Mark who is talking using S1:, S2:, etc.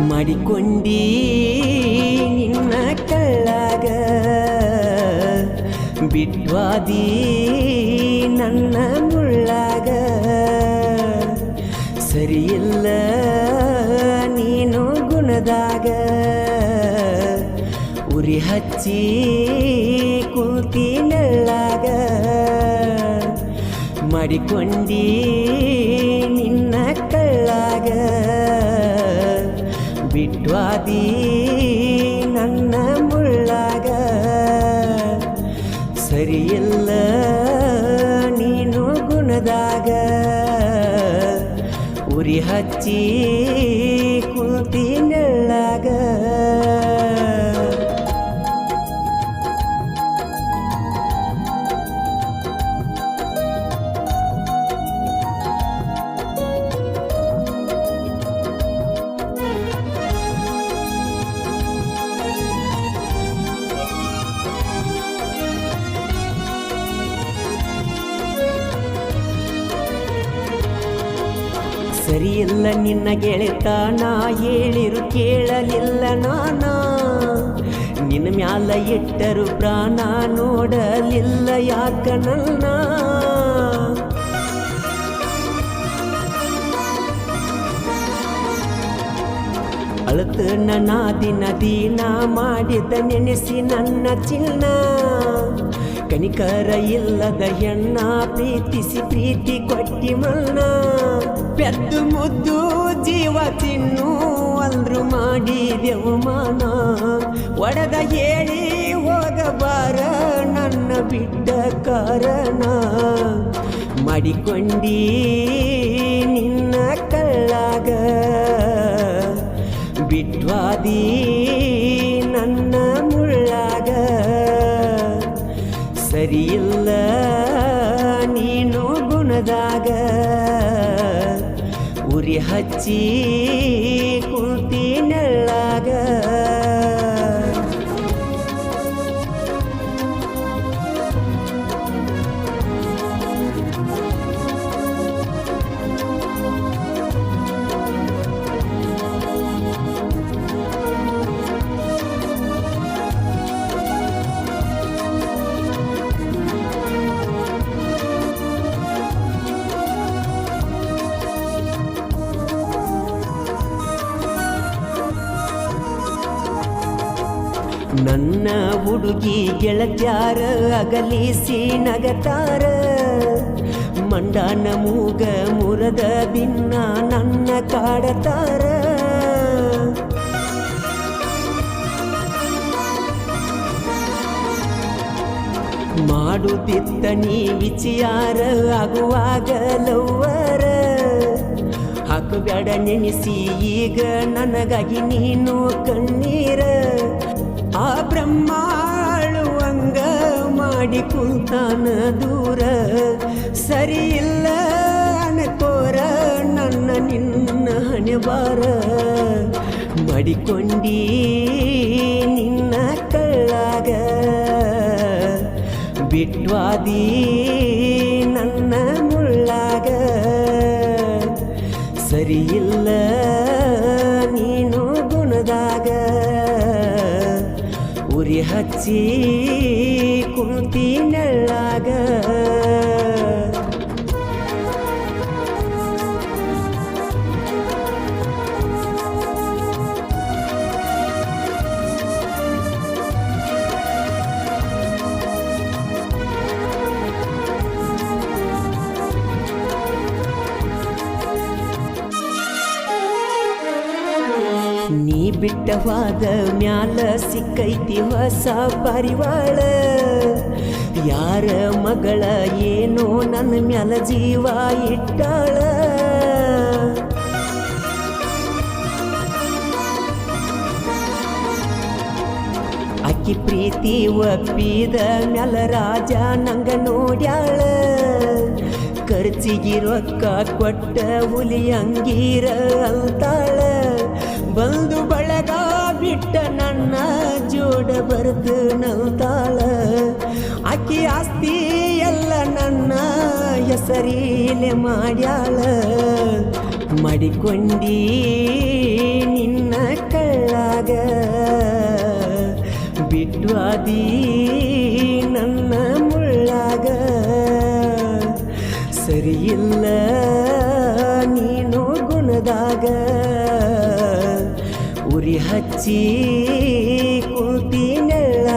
S1: ಮಾಡಿಕೊಂಡಿ ನಿನ್ನ ಕಳ್ಳಾಗ ಬಿಟ್ವಾದಿ ನನ್ನ ಮುಳ್ಳಾಗ ಸರಿಯಿಲ್ಲ ನೀನು ಗುಣದಾಗ ಉರಿ ಹಚ್ಚಿ ಕೂತಿ ನೆಳ್ಳಾಗ ಮಾಡಿಕೊಂಡಿ ನಿನ್ನ ಕಳ್ಳಾಗ ಬಿಟ್ವಾದಿ ನನ್ನ ಮುಳ್ಳಾಗ ಸರಿಯಿಲ್ಲ ನೀನು ಗುಣದಾಗ ಉರಿ ಹಚ್ಚಿ ಕೂತಿ ನೆಳ್ಳಾಗ ಸರಿಯಿಲ್ಲ ನಿನ್ನ ಗೆಳೆತನ ಹೇಳಿರು ಕೇಳಲಿಲ್ಲ ನಾನ ನಿನ್ನ ಮ್ಯಾಲ ಇಟ್ಟರು ಪ್ರಾಣ ನೋಡಲಿಲ್ಲ ಯಾಕ ನನ್ನ ಅಳತ ನನ್ನ ದಿನ ಮಾಡಿದ ನೆನೆಸಿ ನನ್ನ ಚಿನ್ನ ಕನಿಕರ ಇಲ್ಲದ ಹೆಣ್ಣ ಪ್ರೀತಿಸಿ ಪ್ರೀತಿ ಕೊಟ್ಟಿ ಮನ್ನ ಪೆದ್ದು ಮುದ್ದು ಜೀವ ತಿನ್ನು ಅಂದ್ರು ಮಾಡಿದೆವು ಮಾನ ಒಡೆದ ಹೇಳಿ ಹೋಗಬಾರ ನನ್ನ ಬಿಟ್ಟ ಕಾರಣ ಮಾಡಿಕೊಂಡಿ ನಿನ್ನ ಕಳ್ಳಾಗ ಬಿಟ್ವಾದಿ ನನ್ನ ಮುಳ್ಳಾಗ ಸರಿಯಿಲ್ಲ ನೀನು ಗುಣದಾಗ ಉರಿ ಹಚ್ಚಿ ಕೂತಿ ನೆಳ್ಳಾಗ ನನ್ನ ಹುಡುಗಿ ಗೆಳತ್ಯಾರ ಅಗಲಿಸಿ ನಗತಾರ ಮಂಡಾನ ಮೂಗ ಮುರದ ದಿನ ನನ್ನ ಕಾಡತಾರ ಮಾಡುತ್ತಿದ್ದ ನೀ ವಿಚಾರ ಆಗುವಾಗ ಲವ್ವರ ಹಾಕಬೇಡ ನೆನೆಸಿ ಈಗ ನನಗಾಗಿ ನೀನು ಕಣ್ಣೀರ ಆ ಬ್ರಹ್ಮಾಳುವಂಗ ಮಾಡಿ ಕುಂತಾನ ದೂರ ಸರಿಯಿಲ್ಲ ಅಣಕೋರ ನನ್ನ ನಿನ್ನ ಹಣೆಬಾರ ಮಾಡಿಕೊಂಡಿ ನಿನ್ನ ಕಳ್ಳಾಗ ಬಿಟ್ವಾದಿ ನನ್ನ ಮುಳ್ಳಾಗ ಸರಿಯಿಲ್ಲ ನೀನು ಗುಣದಾಗ ಉರಿ ಹಚ್ಚಿ ಕೂತಿ ನೆಳ್ಳಾಗ ನೀ ಬಿಟ್ಟವಾದ ಮ್ಯಾಲ ಸಿಕ್ಕೈತಿ ಹೊಸ ಪರಿವಾಳ ಯಾರ ಮಗಳ ಏನೋ ನನ್ನ ಮ್ಯಾಲ ಜೀವ ಇಟ್ಟಾಳ ಅಕ್ಕಿ ಪ್ರೀತಿ ಒಪ್ಪಿದ ಮ್ಯಾಲ ರಾಜ ನಂಗ ನೋಡ್ಯಾಳ ಖರ್ಚಿಗೆ ರೊಕ್ಕ ಕೊಟ್ಟ ಹುಲಿ ಅಂಗೀರ ಅಂತಾಳ ಬಂದು ಬಳಗ ಬಿಟ್ಟ ನನ್ನ ಜೋಡ ಬರೆದು ನಲ್ತಾಳ ಆಕಿ ಆಸ್ತಿ ಎಲ್ಲ ನನ್ನ ಹೆಸರೀಲೆ ಮಾಡ್ಯಾಳ ಮಾಡಿಕೊಂಡಿ ನಿನ್ನ ಕಳ್ಳಾಗ ಬಿಟ್ವಾದಿ ನನ್ನ ಮುಳ್ಳಾಗ ಸರಿಯಿಲ್ಲ ನೀನು ಗುಣದಾಗ ಉರಿ ಹಚ್ಚಿ ಕುಂತಿ ನೆಳ್ಳಾಗ